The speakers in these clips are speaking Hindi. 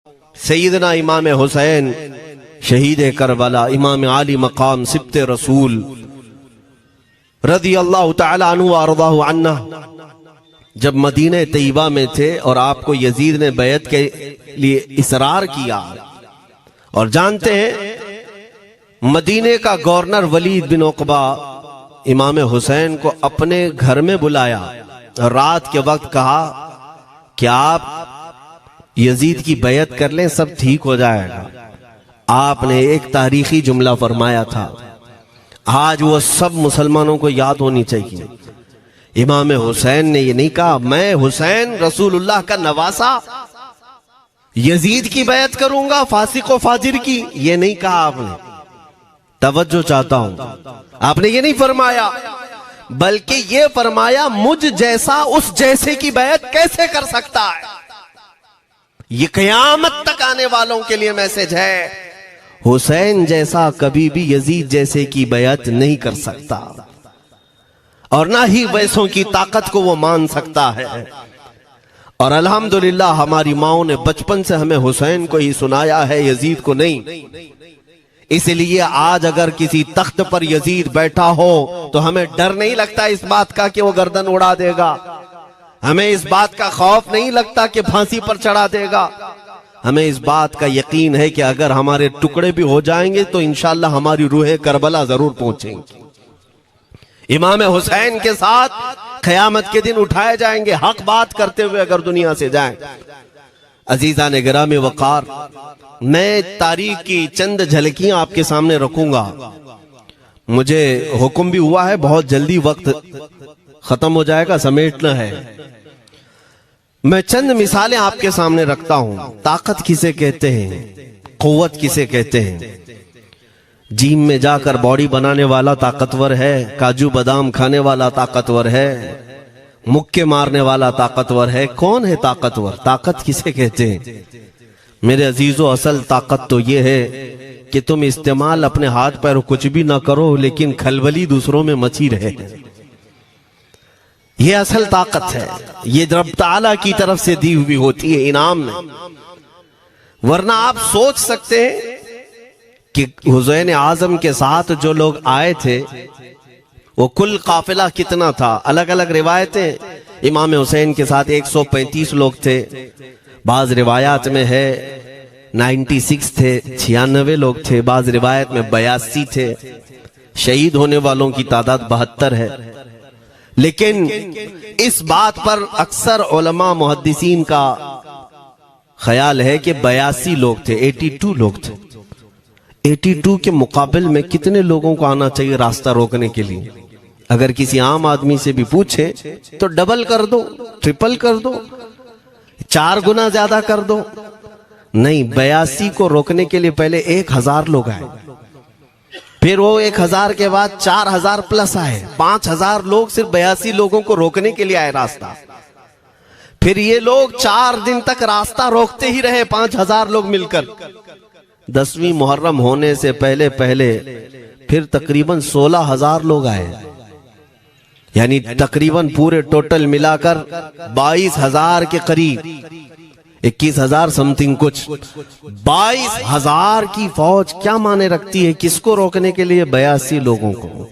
सैयदना इमाम हुसैन शहीद करबला इमाम आली मकाम सिब्ते रसूल रज़ी अल्लाह तआला अन्हु व अर्ज़ाहु अन्ना जब मदीने तैयबा में थे और आपको यजीद ने बैत के लिए इसरार किया, और जानते हैं मदीने का गवर्नर वलीद बिन उक़बा इमाम हुसैन को अपने घर में बुलाया और रात के वक्त कहा कि आप यजीद की बैत कर लें, सब ठीक हो जाएगा। आपने एक तारीखी जुमला फरमाया था, आज वो सब मुसलमानों को याद होनी चाहिए। इमाम हुसैन ने ये नहीं कहा मैं हुसैन रसूलुल्लाह का नवासा यजीद की बैत करूंगा फासिक व फाजिर की, ये नहीं कहा आपने। तवज्जो चाहता हूं, आपने ये नहीं फरमाया, बल्कि ये फरमाया मुझ जैसा उस जैसे की बैत कैसे कर सकता है। ये क़यामत तक आने वालों के लिए मैसेज है, हुसैन जैसा कभी भी यजीद जैसे की बैत नहीं कर सकता, और ना ही वैसों की ताकत को वो मान सकता है। और अल्हम्दुलिल्लाह हमारी माओ ने बचपन से हमें हुसैन को ही सुनाया है, यजीद को नहीं। इसलिए आज अगर किसी तख्त पर यजीद बैठा हो तो हमें डर नहीं लगता इस बात का कि वो गर्दन उड़ा देगा, हमें इस बात का खौफ नहीं लगता कि फांसी पर चढ़ा देगा। हमें इस बात का यकीन है कि अगर हमारे टुकड़े भी हो जाएंगे तो इंशाअल्लाह हमारी रूह करबला जरूर पहुंचेंगी। इमाम हुसैन के साथ क़यामत के दिन उठाए जाएंगे, हक बात करते हुए अगर दुनिया से जाएं। अजीज़ान गिरामी वक़ार, मैं तारीख की चंद झलकियां आपके सामने रखूंगा। मुझे हुक्म भी हुआ है, बहुत जल्दी वक्त खत्म हो जाएगा, समेटना है। मैं चंद मिसालें आपके सामने रखता हूं। ताकत किसे कहते हैं, कुव्वत किसे कहते हैं। जिम में जाकर बॉडी बनाने वाला ताकतवर है, काजू बादाम खाने वाला ताकतवर है, मुक्के मारने वाला ताकतवर है। कौन है ताकतवर? ताकत किसे कहते हैं? मेरे अजीजों, असल ताकत तो ये है कि तुम इस्तेमाल अपने हाथ पैर कुछ भी ना करो, लेकिन खलबली दूसरों में मची रहे। ये असल ताकत है, ये रब ताला की तरफ से दी हुई होती है इनाम में। वरना आप सोच सकते हैं कि हुसैन आजम के साथ जो लोग आए थे वो कुल काफिला कितना था। अलग अलग रिवायतें, इमाम हुसैन के साथ 135 लोग थे, बाज रिवायात में है 96 थे, 96 लोग थे, बाज रिवायत में 82 थे। शहीद होने वालों की तादाद 72 है। लेकिन इस बात पर अक्सर उलमा मुहद्दिसीन का ख्याल है कि 82 लोग थे, 82 लोग थे। 82 के मुकाबिल में कितने लोगों को आना चाहिए रास्ता रोकने के लिए? अगर किसी आम आदमी से भी पूछे तो डबल कर दो, ट्रिपल कर दो, 4 गुना ज्यादा कर दो। नहीं, 82 को रोकने के लिए पहले 1000 लोग आए, फिर वो 1000 के बाद 4000 प्लस आए, 5000 लोग सिर्फ 82 लोगों को रोकने के लिए आए रास्ता। फिर ये लोग 4 दिन तक रास्ता रोकते ही रहे, 5000 लोग मिलकर। 10वीं मुहर्रम होने से पहले पहले फिर तकरीबन 16000 लोग आए, यानी तकरीबन पूरे टोटल मिलाकर 22000 के करीब, 21000 समथिंग कुछ। 22000 की फौज क्या माने रखती है? किसको रोकने के लिए? 82 लोगों को।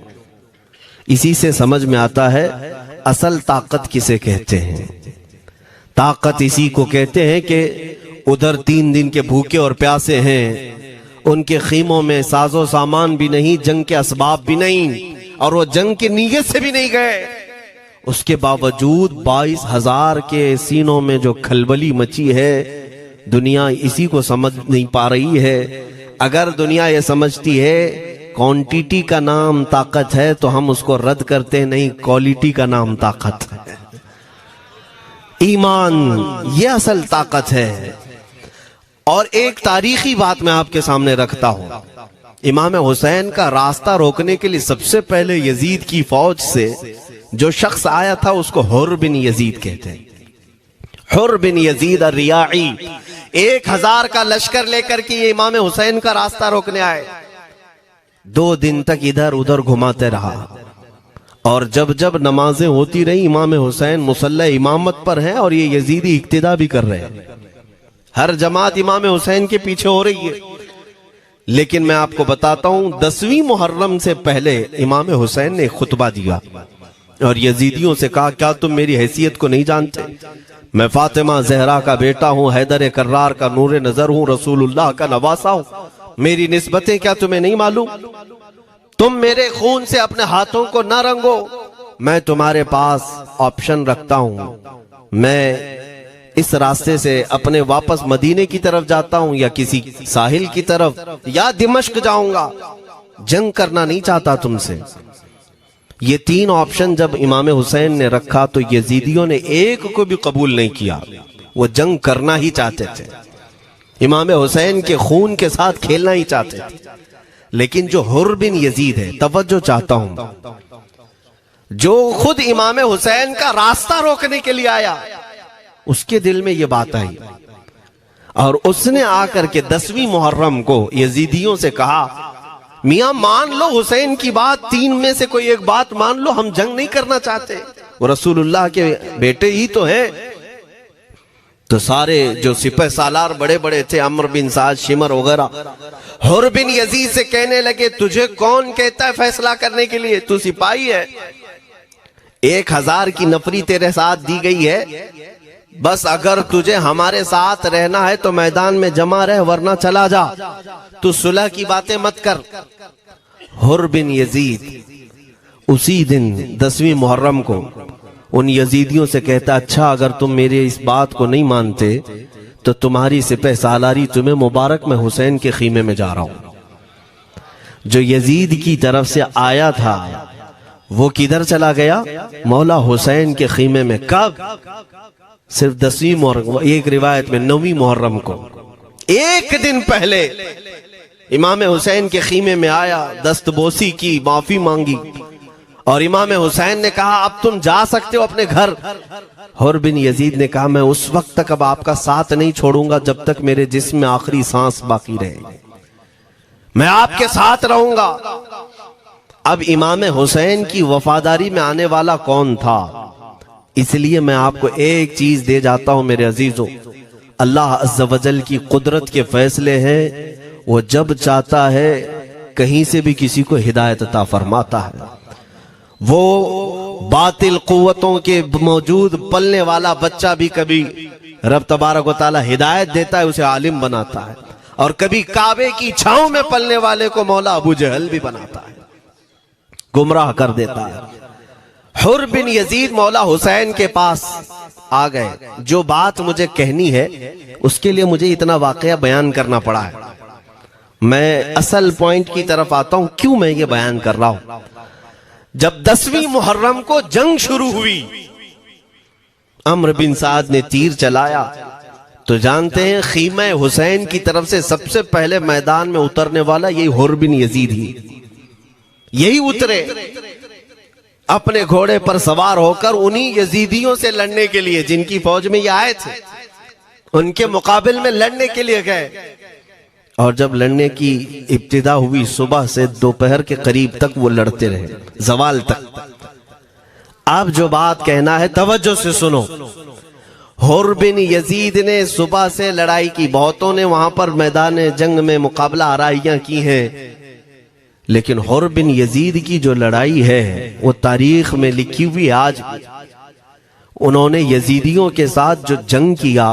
इसी से समझ में आता है असल ताकत किसे कहते हैं। ताकत इसी को कहते हैं कि उधर 3 दिन के भूखे और प्यासे हैं, उनके खीमों में साजो सामान भी नहीं, जंग के असबाब भी नहीं, और वो जंग की नीयत से भी नहीं गए। उसके बावजूद 22000 के सीनों में जो खलबली मची है, दुनिया इसी को समझ नहीं पा रही है। अगर दुनिया ये समझती है क्वांटिटी का नाम ताकत है तो हम उसको रद्द करते नहीं, क्वालिटी का नाम ताकत है। ईमान ये असल ताकत है। और एक तारीखी बात मैं आपके सामने रखता हूं। इमाम हुसैन का रास्ता रोकने के लिए सबसे पहले यजीद की फौज से जो शख्स आया था उसको हुर बिन यजीद कहते हैं। हुर बिन यजीद रियाई 1000 का लश्कर लेकर के ये इमाम हुसैन का रास्ता रोकने आए। 2 दिन तक इधर उधर घुमाते रहा, और जब जब नमाजें होती रही इमाम हुसैन मुसल्ला इमामत पर हैं और ये यजीदी इक्तिदा भी कर रहे हैं। हर जमात इमाम हुसैन के पीछे हो रही है। लेकिन मैं आपको बताता हूं 10वीं मुहर्रम से पहले इमाम हुसैन ने खुतबा दिया और यजीदियों से कहा, क्या तुम मेरी हैसियत को नहीं जानते? मैं फातिमा जहरा का बेटा हूं, हैदर कर्रार का नूर नजर हूं, रसूलुल्लाह का नवासा हूं। मेरी निस्बतें क्या तुम्हें नहीं मालूम? तुम मेरे खून से अपने हाथों को न रंगो। मैं तुम्हारे पास ऑप्शन रखता हूं, मैं इस रास्ते से अपने वापस मदीने की तरफ जाता हूं या किसी साहिल की तरफ या दिमश्क जाऊंगा। जंग करना नहीं चाहता तुमसे। ये 3 ऑप्शन जब इमाम हुसैन ने रखा तो यजीदियों ने एक को भी कबूल नहीं किया। वो जंग करना ही चाहते थे, इमाम हुसैन के खून के साथ खेलना ही चाहते थे। लेकिन जो हुर बिन यजीद है, तवज्जो चाहता हूं, जो खुद इमाम हुसैन का रास्ता रोकने के लिए आया, उसके दिल में ये बात आई और उसने आकर के 10वीं मुहर्रम को यजीदियों से कहा, मियां मान लो हुसैन की बात, 3 में से कोई एक बात मान लो, हम जंग नहीं करना चाहते, वो रसूलुल्लाह के बेटे ही तो हैं। तो सारे जो सिपह सालार बड़े बड़े थे, अम्र बिन साद, शिमर वगैरह, हुर बिन यजीद से कहने लगे, तुझे कौन कहता है फैसला करने के लिए? तू सिपाही है, 1000 की नफरी तेरे साथ दी गई है, बस अगर तुझे हमारे साथ रहना है तो मैदान में जमा रह, वरना चला जा, तू सुलह की बातें मत कर। हुर बिन यजीद उसी दिन 10वीं मुहर्रम को उन यजीदियों से कहता, अच्छा अगर तुम मेरे इस बात को नहीं मानते तो तुम्हारी सिपह सालारी तुम्हें मुबारक, मैं हुसैन के खीमे में जा रहा हूं। जो यजीद की तरफ से आया था वो किधर चला गया? मौला हुसैन के खीमे में। कब? सिर्फ 10वीं मुहर्रम, एक रिवायत में 9वीं मुहर्रम को, एक दिन पहले इमाम हुसैन के खीमे में आया, दस्तबोसी की, माफी मांगी और इमाम हुसैन ने कहा, अब तुम जा सकते हो अपने घर। हुर बिन यजीद ने कहा, मैं उस वक्त तक अब आपका साथ नहीं छोड़ूंगा जब तक मेरे जिस्म में आखिरी सांस बाकी रहे, मैं आपके साथ रहूंगा। अब इमाम हुसैन की वफादारी में आने वाला कौन था? इसलिए मैं आपको एक चीज दे जाता हूं मेरे अजीजों, अल्लाह अज़्ज़ वजल की कुदरत के फैसले हैं, वो जब चाहता है कहीं से भी किसी को हिदायत अता फरमाता है। वो बातिल कुव्वतों के मौजूद पलने वाला बच्चा भी कभी रब तबारक व तआला हिदायत देता है, उसे आलिम बनाता है, और कभी काबे की छांव में पलने वाले को मौला अबू जहल भी बनाता है, गुमराह कर देता है। हुर बिन यजीद मौला हुसैन के पास आ गए। जो बात मुझे कहनी है उसके लिए मुझे इतना वाकया बयान करना पड़ा है। मैं असल पॉइंट की तरफ आता हूं, क्यों मैं ये बयान कर रहा हूं। जब 10वीं मुहर्रम को जंग शुरू हुई, अम्र बिन साद ने तीर चलाया, तो जानते हैं खीमा हुसैन की तरफ से सबसे पहले मैदान में उतरने वाला यही हुर बिन यजीद ही, यही उतरे अपने घोड़े पर सवार होकर उन्हीं यजीदियों से लड़ने के लिए जिनकी फौज में ये आए थे, उनके मुकाबिल में लड़ने के लिए गए। और जब लड़ने की इब्तिदा हुई, सुबह से दोपहर के करीब तक वो लड़ते रहे, जवाल तक। अब जो बात कहना है तवज्जो से सुनो। हुर बिन यजीद ने सुबह से लड़ाई की, बहुतों ने वहां पर मैदान जंग में मुकाबला आराइयां की हैं, लेकिन हुर बिन यजीद की जो लड़ाई है वो तारीख में लिखी हुई। आज उन्होंने यजीदियों के साथ जो जंग किया,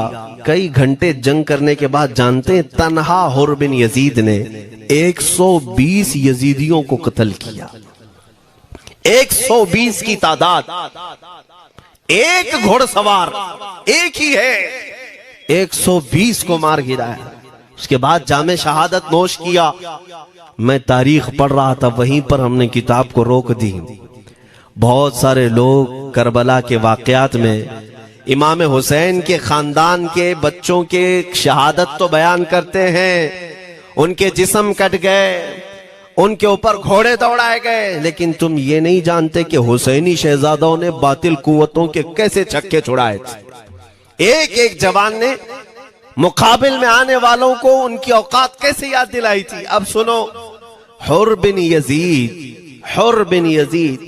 कई घंटे जंग करने के बाद, जानते हैं तन्हा हुर बिन यजीद ने 120 यजीदियों को कत्ल किया। 120 की तादाद, एक घोड़सवार एक ही है, 120 को मार गिराया। उसके बाद जामे शहादत नोश किया। मैं तारीख पढ़ रहा था, वहीं पर हमने किताब को रोक दी। बहुत सारे लोग करबला के वाकयात में इमाम हुसैन के खानदान के बच्चों के शहादत तो बयान करते हैं, उनके जिस्म कट गए, उनके ऊपर घोड़े दौड़ाए गए, लेकिन तुम ये नहीं जानते कि हुसैनी शहजादों ने बातिल कुव्वतों के कैसे छक्के छुड़ाए थे। एक एक जवान ने मुकाबिल में आने वालों को उनकी औकात कैसे याद दिलाई थी। अब सुनो, हुर बिन यजीद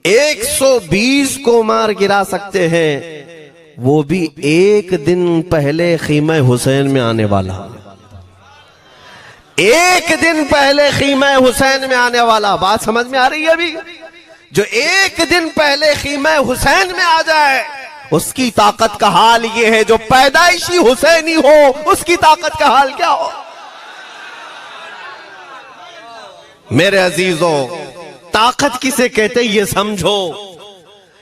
120 को मार गिरा सकते हैं, वो भी एक दिन पहले खीमा हुसैन में आने वाला, एक दिन पहले खीमा हुसैन में आने वाला। बात समझ में आ रही है? अभी जो एक दिन पहले खीमा हुसैन में आ जाए उसकी ताकत का हाल ये है, जो पैदाइशी हुसैनी हो उसकी ताकत का हाल क्या हो। मेरे अजीजों, ताकत किसे कहते ये समझो।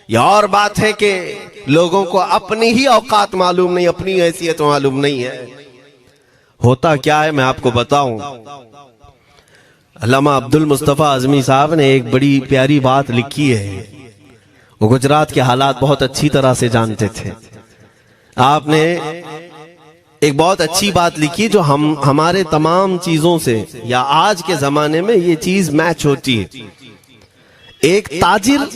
यह और बात है कि लोगों को अपनी ही औकात मालूम नहीं, अपनी हैसियत मालूम नहीं है। होता क्या है मैं आपको बताऊं। अल्लामा अब्दुल मुस्तफा आजमी साहब ने एक बड़ी प्यारी बात लिखी है। वो गुजरात के हालात बहुत अच्छी तरह से जानते थे। आपने एक बहुत अच्छी बात लिखी जो हमारे तमाम चीजों से या आज के जमाने में ये चीज मैच होती है। एक ताजिर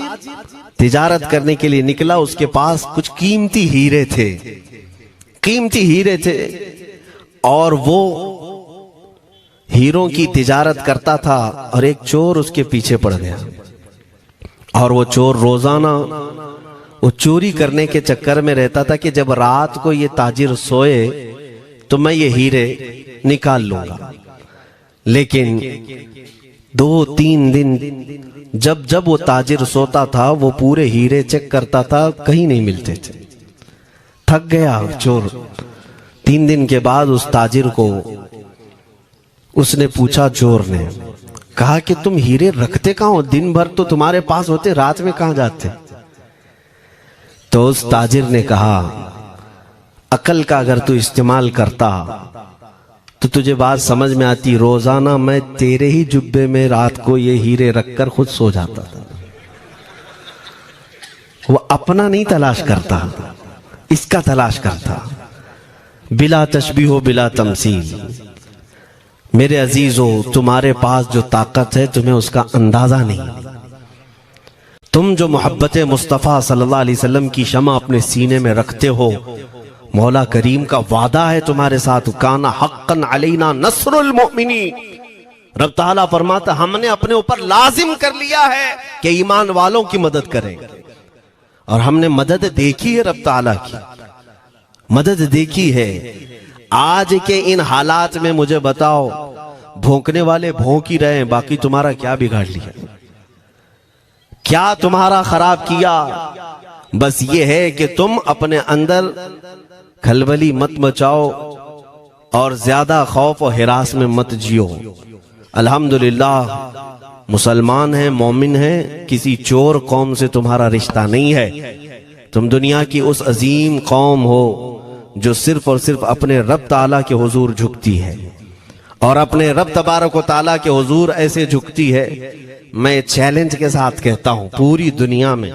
तिजारत करने के लिए निकला, उसके पास कुछ कीमती हीरे थे, कीमती हीरे थे, और वो हीरों की तिजारत करता था और एक चोर उसके पीछे पड़ गया। और वो चोर रोजाना वो चोरी करने के चक्कर में रहता था कि जब रात को ये ताजिर सोए तो मैं ये हीरे निकाल लूंगा। लेकिन 2-3 दिन जब जब वो ताजिर सोता था वो पूरे हीरे चेक करता था, कहीं नहीं मिलते थे। थक गया चोर। 3 दिन के बाद उस ताजिर को उसने पूछा, चोर ने कहा कि तुम हीरे रखते कहां हो? दिन भर तो तुम्हारे पास होते, रात में कहां जाते? तो उस ताजिर ने कहा, अकल का अगर तू इस्तेमाल करता तो तुझे बात समझ में आती। रोजाना मैं तेरे ही जुब्बे में रात को ये हीरे रखकर खुद सो जाता था। वो अपना नहीं तलाश करता, इसका तलाश करता। बिला तशबीह हो बिला तमसील। मेरे अजीजों, तुम्हारे पास जो ताकत है तुम्हें उसका अंदाजा नहीं। तुम जो मोहब्बत मुस्तफ़ा सल्लल्लाहु अलैहि वसल्लम की शमा अपने सीने में रखते हो, मौला करीम का वादा है तुम्हारे साथ, काना हक्कन अलैना नस्रुल मोमिनीन। रब ताला फरमाता हमने अपने ऊपर लाजिम कर लिया है कि ईमान वालों की मदद करें। और हमने मदद देखी है, रब ताला की मदद देखी है। आज के इन हालात में मुझे बताओ, भौंकने वाले भौंक ही रहे हैं, बाकी तुम्हारा क्या बिगाड़ लिया, क्या तुम्हारा खराब किया? बस ये है कि तुम अपने अंदर खलबली मत मचाओ और ज्यादा खौफ और हिरास में मत जियो। अल्हम्दुलिल्लाह मुसलमान है, मोमिन है, किसी चोर कौम से तुम्हारा रिश्ता नहीं है। तुम दुनिया की उस अजीम कौम हो जो सिर्फ और सिर्फ अपने रब ताला के हुजूर झुकती है और अपने रब तबारक व ताला के हुजूर ऐसे झुकती है। मैं चैलेंज के साथ कहता हूं, पूरी दुनिया में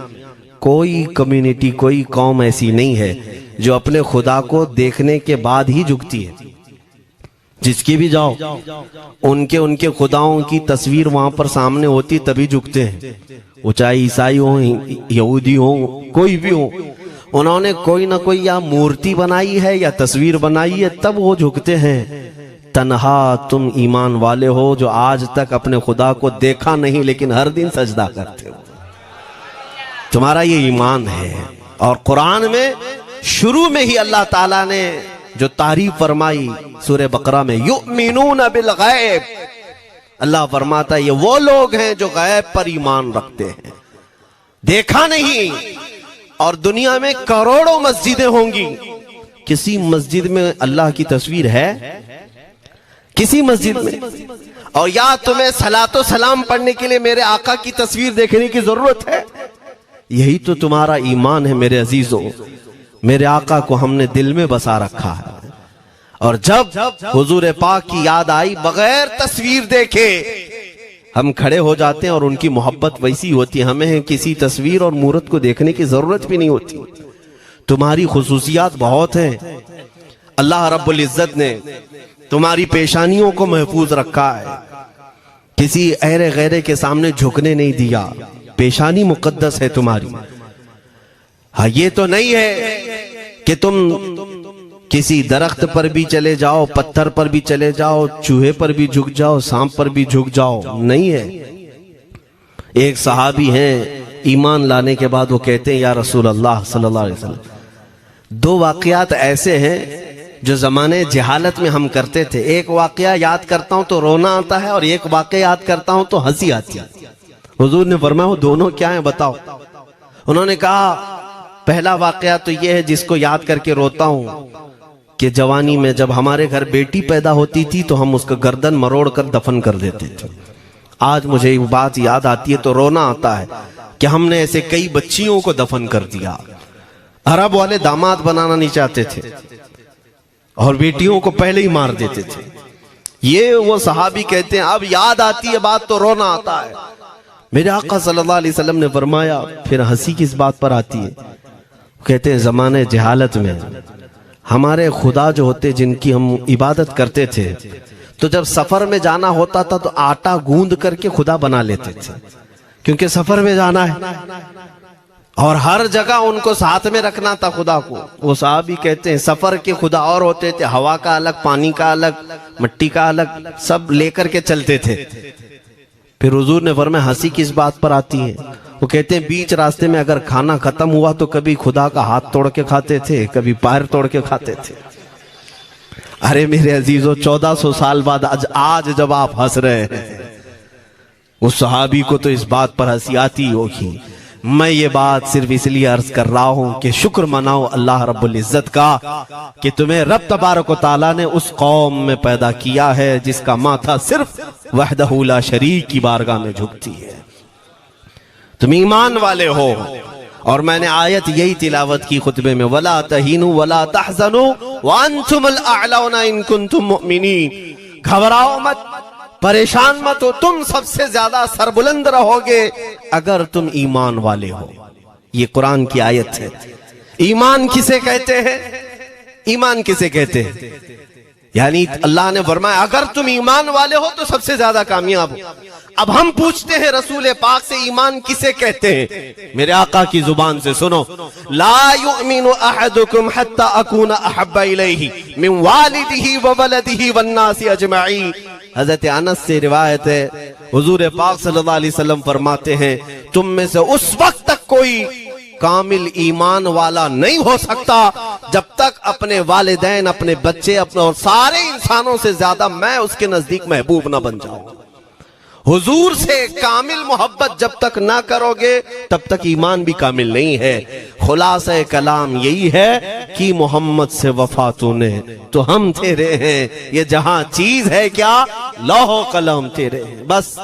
कोई कम्युनिटी, कोई कौम ऐसी नहीं है जो अपने खुदा को देखने के बाद ही झुकती है। जिसकी भी जाओ, उनके खुदाओं की तस्वीर वहां पर सामने होती तभी झुकते हैं। वो चाहे ईसाई हो, यहूदी हो, कोई भी हो, उन्होंने कोई ना कोई या मूर्ति बनाई है या तस्वीर बनाई है, तब वो झुकते हैं। तन्हा तुम ईमान वाले हो जो आज तक अपने खुदा को देखा नहीं लेकिन हर दिन सजदा करते हो, तुम्हारा ये ईमान है। और कुरान में शुरू में ही अल्लाह ताला ने जो तारीफ फरमाई सूरह बकरा में, युमिनून बिल गैब, अल्लाह फरमाता है ये वो लोग हैं जो गैब पर ईमान रखते हैं, देखा नहीं। और दुनिया में करोड़ों मस्जिदें होंगी, किसी मस्जिद में अल्लाह की तस्वीर है? किसी मस्जिद में? और या तुम्हें सलातो सलाम पढ़ने के लिए मेरे आका की तस्वीर देखने की जरूरत है? यही तो तुम्हारा ईमान है मेरे अजीजों। मेरे आका को हमने दिल में बसा रखा है, और जब हुजूर पाक की याद आई, बगैर तस्वीर देखे हम खड़े हो जाते हैं और उनकी मोहब्बत वैसी होती है, हमें किसी तस्वीर और मूरत को देखने की जरूरत भी नहीं होती। तुम्हारी खुसूसियात बहुत हैं। अल्लाह रब्बुल इज्जत ने तुम्हारी पेशानियों को महफूज रखा है, किसी अहरे गैरे के सामने झुकने नहीं दिया। पेशानी मुकद्दस है तुम्हारी। हाँ, ये तो नहीं है कि तुम किसी दरख्त पर भी चले जाओ, पत्थर पर भी चले जाओ, चूहे पर भी झुक जाओ, सांप पर भी झुक जाओ, नहीं है। एक सहाबी हैं, ईमान लाने के बाद वो कहते हैं, या रसूल अल्लाह सल्लल्लाहु अलैहि वसल्लम, दो वाकयात ऐसे हैं जो जमाने जहालत में हम करते थे। एक वाकया याद करता हूं तो रोना आता है और एक वाकया याद करता हूं तो हंसी आती है। हुजूर ने फरमाया वो दोनों क्या है बताओ। उन्होंने कहा पहला वाकया तो ये है जिसको याद करके रोता हूं कि जवानी में जब हमारे घर बेटी पैदा होती थी तो हम उसका गर्दन मरोड़ कर दफन कर देते थे। आज मुझे वो बात याद आती है तो रोना आता है कि हमने ऐसे कई बच्चियों को दफन कर दिया। अरब वाले दामाद बनाना नहीं चाहते थे और बेटियों को पहले ही मार देते थे। ये वो सहाबी कहते हैं अब याद आती है बात तो रोना आता है। मेरे आका सल्लल्लाहु अलैहि वसल्लम ने फरमाया फिर हंसी किस बात पर आती है। कहते हैं जमाने जहालत में हमारे खुदा जो होते जिनकी हम इबादत करते थे तो जब सफर में जाना होता था तो आटा गूंद करके खुदा बना लेते थे, क्योंकि सफर में जाना है और हर जगह उनको साथ में रखना था खुदा को। वो साहब ही कहते हैं सफर के खुदा और होते थे, हवा का अलग, पानी का अलग, मिट्टी का अलग, सब लेकर के चलते थे। फिर हुजूर ने फरमाया हंसी किस बात पर आती है। वो कहते हैं बीच रास्ते में अगर खाना खत्म हुआ तो कभी खुदा का हाथ तोड़ के खाते थे, कभी पैर तोड़ के खाते थे। अरे मेरे अजीजों 1400 साल बाद आज जब आप हंस रहे हैं उस सहाबी को तो इस बात पर हंसी आती होगी। मैं ये बात सिर्फ इसलिए अर्ज कर रहा हूं कि शुक्र मनाओ अल्लाह रब्बुल इज्जत का कि तुम्हें रब तबारक व तआला ने उस कौम में पैदा किया है जिसका माथा सिर्फ वहदहू ला शरीक की बारगाह में झुकती है। तुम ईमान वाले हो। और मैंने आयत यही तिलावत की खुतबे में, वला तहीनु वला तहज़नु व अंतुमुल अअलौना इन कुंतुम मुमिनीन। घबराओ मत, परेशान मत हो, तुम सबसे ज्यादा सरबुलंद रहोगे अगर तुम ईमान वाले हो। ये कुरान की आयत है। ईमान किसे कहते हैं? ईमान किसे कहते हैं? यानी अल्लाह ने फरमाया अगर तुम ईमान वाले हो तो सबसे ज्यादा कामयाब हो। अब हम पूछते हैं रसूल पाक से ईमान किसे कहते हैं? मेरे आका की जुबान से सुनो, ला युमिनु अहदुकुम हत्ता अकूना अहब्बा इलैहि मिन वालिदिही व वलदिही वन्नासी अजमईन। हजरत अनस से रिवायत है, हुजूर पाक सल्लल्लाहु अलैहि वसल्लम फरमाते हैं तुम में से उस वक्त तक कोई कामिल ईमान वाला नहीं हो सकता जब तक अपने वालिदैन, अपने बच्चे, अपने और सारे इंसानों से ज्यादा मैं उसके नजदीक महबूब ना बन जाऊं। हुजूर से कामिल मोहब्बत जब तक ना करोगे तब तक ईमान भी कामिल नहीं है। खुलासा कलाम यही है कि मोहम्मद से वफा तूने तो हम तेरे हैं, ये जहां चीज है क्या लौह कलम तेरे हैं। बस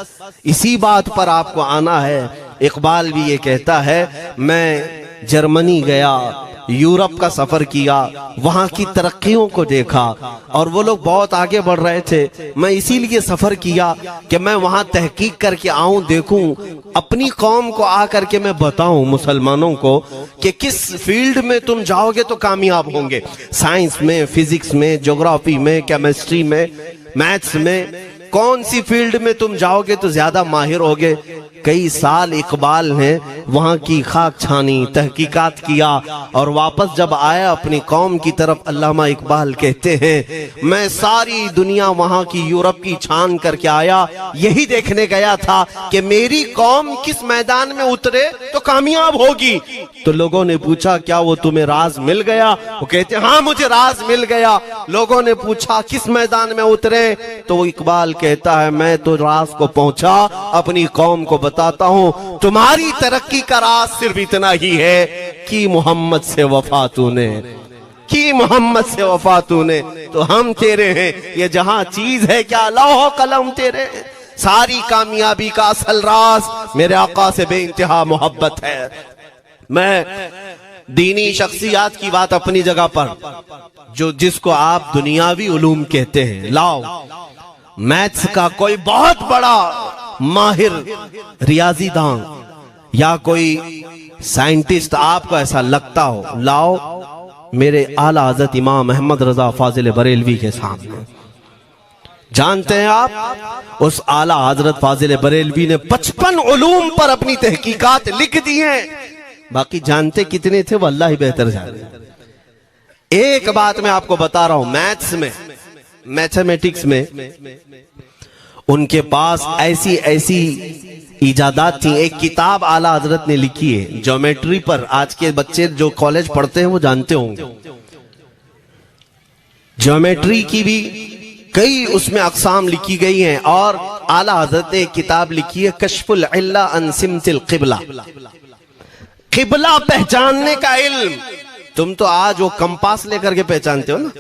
इसी बात पर आपको आना है। इकबाल भी ये कहता है मैं जर्मनी गया, यूरोप का सफर किया, वहां की तरक्कियों को देखा और वो लोग बहुत आगे बढ़ रहे थे। मैं इसीलिए सफर किया कि मैं वहां तहकीक करके आऊं, देखूं, अपनी कौम को आकर के मैं बताऊं मुसलमानों को कि किस फील्ड में तुम जाओगे तो कामयाब होंगे। साइंस में, फिजिक्स में, ज्योग्राफी में, केमिस्ट्री में, मैथ्स में, कौन सी फील्ड में तुम जाओगे तो ज्यादा माहिर होगे। कई साल इकबाल ने वहां की खाक छानी, तहकीकात किया और वापस जब आया अपनी कौम की तरफ, अल्लामा इकबाल कहते हैं मैं सारी दुनिया वहां की यूरोप की छान करके आया, यही देखने गया था कि मेरी कौम किस मैदान में उतरे तो कामयाब होगी। तो लोगों ने पूछा क्या वो तुम्हें राज मिल गया? वो कहते हाँ मुझे राज मिल गया। लोगों ने पूछा किस मैदान में उतरे? तो इकबाल कहता है मैं तो राज को पहुंचा, अपनी कौम को बताता हूं तुम्हारी तरक्की का राज सिर्फ इतना ही है कि मोहम्मद से वफा तूने, कि मोहम्मद से वफा तूने तो हम तेरे हैं। ये जहां चीज है क्या लौह कलम तेरे हैं। सारी कामयाबी का असल राज मेरे आका से बेइंतहा मोहब्बत है। मैं दीनी शख्सियात की बात अपनी जगह पर, जो जिसको आप दुनियावी उलूम कहते हैं, लाओ मैथ्स का कोई बहुत बड़ा माहिर रियाजीदान या कोई साइंटिस्ट आपको ऐसा लगता हो, लाओ मेरे आला हजरत इमाम अहमद रजा फाजिल बरेलवी के सामने। जानते हैं आप उस आला हजरत फाजिल बरेलवी ने 55 उलूम पर अपनी तहकीकात लिख दी हैं। बाकी जानते कितने थे वो अल्लाह ही बेहतर जाने। एक बात मैं आपको बता रहा हूं, मैथ्स में, मैथमेटिक्स में उनके पास ऐसी ऐसी इजादात थी। एक किताब आला हजरत ने लिखी है ज्योमेट्री पर, आज के बच्चे जो कॉलेज पढ़ते हैं वो जानते होंगे। ज्योमेट्री की भी कई उसमें अक़साम लिखी गई हैं, और आला हजरत ने एक किताब लिखी है कश्फुल इल्ला अन सिमतिल क़िबला, क़िबला पहचानने का इल्म। तुम तो आज वो कंपास लेकर के पहचानते हो ना,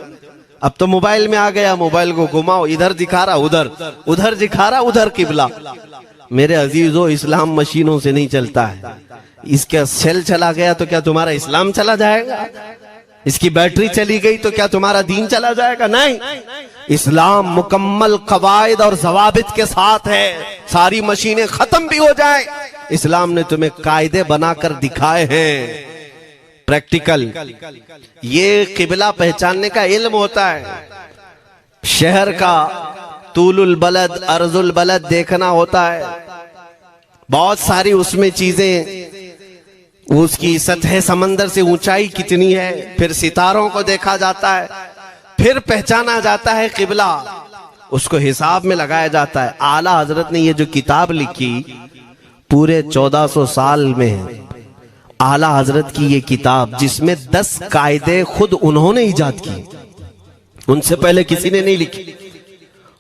अब तो मोबाइल में आ गया, मोबाइल को घुमाओ, इधर दिखा रहा उधर, उधर दिखा रहा उधर क़िबला। मेरे अजीजों, इस्लाम मशीनों से नहीं चलता है। इसका सेल चला गया तो क्या तुम्हारा इस्लाम चला जाएगा? इसकी बैटरी चली गई तो क्या तुम्हारा दीन चला जाएगा? नहीं, इस्लाम मुकम्मल कवायद और जवाबित के साथ है। सारी मशीनें खत्म भी हो जाएं, इस्लाम ने तुम्हें कायदे बनाकर दिखाए हैं, प्रैक्टिकल। ये क़िबला पहचानने का इल्म होता है। शहर का तूलुल बलद अर्जुल बलद देखना होता है, बहुत सारी उसमें चीजें, उसकी सतह समंदर से ऊंचाई कितनी है, फिर सितारों को देखा जाता है, फिर पहचाना जाता है क़िबला, उसको हिसाब में लगाया जाता है। आला हजरत ने ये जो किताब लिखी पूरे 1400 साल में है आला हजरत की ये किताब, जिसमें 10 कायदे खुद उन्होंने इजाद किए, उनसे पहले किसी ने नहीं लिखी,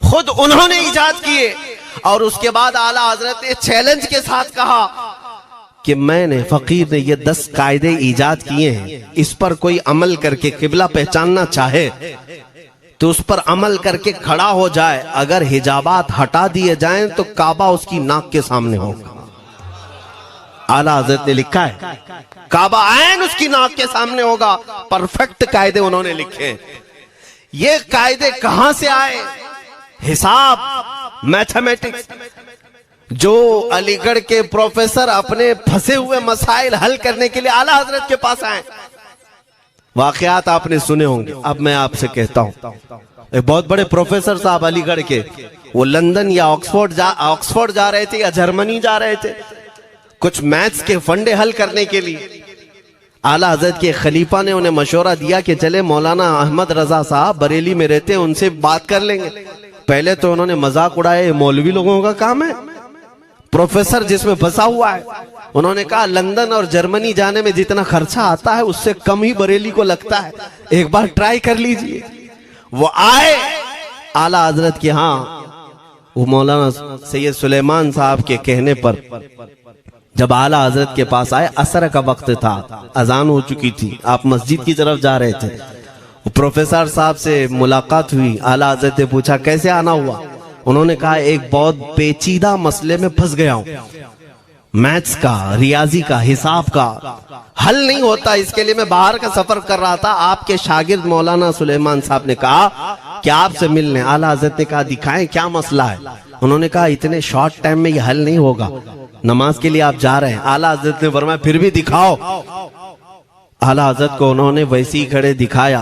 खुद उन्होंने इजाद किए। और उसके बाद आला हजरत ने चैलेंज के साथ कहा कि मैंने, फकीर ने ये 10 कायदे इजाद किए हैं, इस पर कोई अमल करके क़िबला पहचानना चाहे तो उस पर अमल करके खड़ा हो जाए। अगर हिजाबात हटा दिए जाएं तो काबा उसकी नाक के सामने होगा। आला हजरत ने लिखा है काबा ऐन उसकी नाक के सामने होगा। परफेक्ट कायदे उन्होंने लिखे। ये कायदे कहां से आए? हिसाब, मैथमेटिक्स। जो अलीगढ़ के प्रोफेसर अपने फंसे हुए मसाइल हल करने के लिए आला हजरत के पास आए, वाकयात आपने सुने होंगे। अब मैं आपसे कहता हूं, एक बहुत बड़े प्रोफेसर साहब अलीगढ़ के, वो लंदन या ऑक्सफोर्ड जा रहे थे या जर्मनी जा रहे थे कुछ मैथ्स के फंडे हल करने के लिए। आला हजरत के खलीफा ने उन्हें मशवरा दिया कि चले मौलाना अहमद रजा साहब बरेली में रहते हैं, उनसे बात कर लेंगे। पहले तो उन्होंने मजाक उड़ाया, मौलवी लोगों का काम है, प्रोफेसर जिसमें फंसा हुआ है। उन्होंने कहा लंदन और जर्मनी जाने में जितना खर्चा आता है उससे कम ही बरेली को लगता है, एक बार ट्राई कर लीजिए। वो आए आला हजरत के यहाँ, वो मौलाना सैयद सुलेमान साहब के कहने पर जब आला हजरत के पास आए, असर का वक्त था, अजान हो चुकी थी, आप मस्जिद की तरफ जा रहे थे। प्रोफेसर साहब से मुलाकात हुई। आला हजरत ने पूछा कैसे आना हुआ? उन्होंने कहा एक बहुत पेचीदा मसले में फंस गया हूं, मैथ्स का, रियाजी का, हिसाब का हल नहीं होता, इसके लिए मैं बाहर का सफर कर रहा था। आपके शागिर्द मौलाना सुलेमान साहब ने कहा कि आपसे मिलने। आला हजरत ने कहा दिखाएं क्या मसला है? उन्होंने कहा इतने शॉर्ट टाइम में ये हल नहीं होगा, नमाज के लिए आप जा रहे हैं। आला हजरत ने फरमाया फिर भी दिखाओ। आला हजरत को उन्होंने वैसे ही खड़े दिखाया।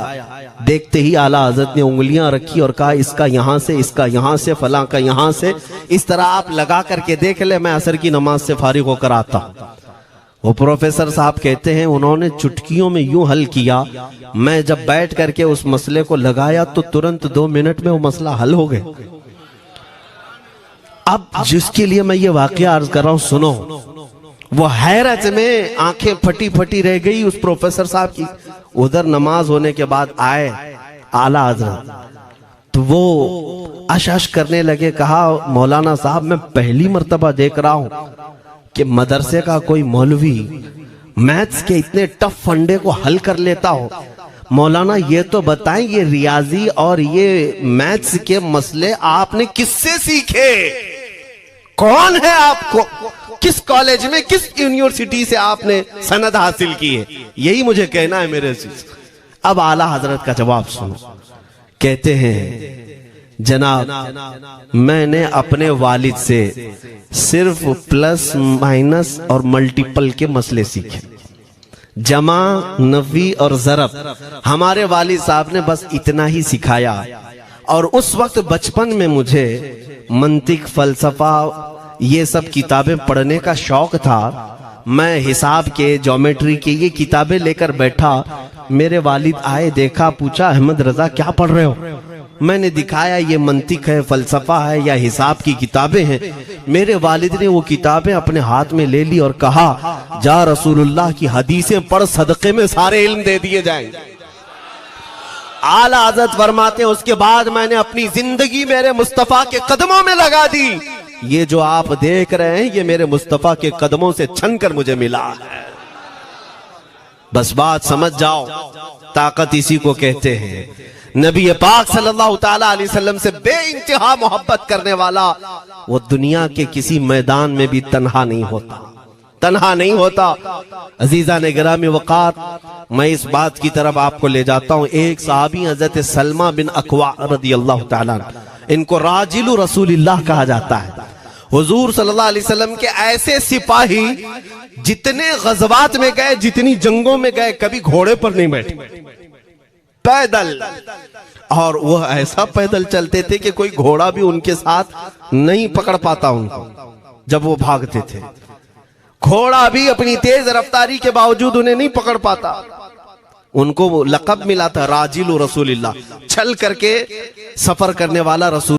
देखते ही आला हजरत ने उंगलियां रखी और कहा इसका यहां से, इसका यहां से, फलां का यहां से, इस तरह आप लगा करके देख ले, मैं असर की नमाज से फारिग होकर आता। वो प्रोफेसर साहब कहते हैं उन्होंने चुटकियों में यूं हल किया, मैं जब बैठ करके उस मसले को लगाया तो तुरंत 2 मिनट में वो मसला हल हो गया। अब जिसके लिए मैं ये वाकया अर्ज कर रहा हूं सुनो। वो हैरत में आंखें फटी फटी रह गई उस प्रोफेसर साहब की। उधर नमाज होने के बाद आए आला हजरत, तो वो अश करने लगे। कहा मौलाना साहब मैं पहली मर्तबा देख रहा हूं कि मदरसे का कोई मौलवी मैथ्स के इतने टफ फंडे को हल कर लेता हो। मौलाना ये तो बताएं ये रियाजी और ये मैथ्स के मसले आपने किससे सीखे? कौन है आपको? किस कॉलेज में, किस यूनिवर्सिटी से आपने सनद हासिल की है? यही मुझे कहना है मेरे से। अब आला हजरत का जवाब सुनो। कहते हैं जनाब मैंने अपने वालिद से सिर्फ प्लस माइनस और मल्टीपल के मसले सीखे, जमा, नफी और ज़रब हमारे वालिद साहब ने बस इतना ही सिखाया। और उस वक्त बचपन में मुझे मंतिक, फलसफा, ये सब किताबें पढ़ने का शौक था। मैं हिसाब के, ज्योमेट्री के ये किताबें लेकर बैठा। मेरे वालिद आए, देखा, पूछा अहमद रजा क्या पढ़ रहे हो? मैंने दिखाया ये मंतिक है, फलसफा है या हिसाब की किताबें हैं। मेरे वालिद ने वो किताबें अपने हाथ में ले ली और कहा, जा रसूलुल्लाह की हदीसें पढ़, सदक़े में सारे इल्म दे दिए जाएंगे। आला हज़रत फरमाते हैं, उसके बाद मैंने अपनी जिंदगी मेरे मुस्तफा के कदमों में लगा दी। ये जो आप देख रहे हैं, ये मेरे मुस्तफा के कदमों से छनकर मुझे मिला है। बस बात समझ जाओ, ताकत इसी को कहते हैं। नबी पाक सल्लल्लाहु ताला अलैहि वसल्लम से बेइंतहा मोहब्बत करने वाला वो दुनिया के किसी मैदान में भी तन्हा नहीं होता, तन्हा नहीं होता। अजीजा ने गिरामी वक़ार, मैं इस बात की तरफ आपको ले जाता हूं। एक सहाबी हजरत सलमा बिन अकवा रदियल्लाहु ताला, इनको राजिलु रसूलिल्लाह कहा जाता है। हुजूर सल्लल्लाहु अलैहि वसल्लम के ऐसे सिपाही, जितने गज़वात में गए, जितनी जंगों में गए, कभी घोड़े पर नहीं बैठे, पैदल। और वह ऐसा पैदल चलते थे कि कोई घोड़ा भी उनके साथ नहीं पकड़ पाता उनको जब वो भागते थे। घोड़ा भी अपनी तेज रफ्तारी के बावजूद उन्हें नहीं पकड़ पाता। उनको वो लक़ब मिला था राजिलु रसूलिल्लाह, चल करके सफर करने वाला रसूल।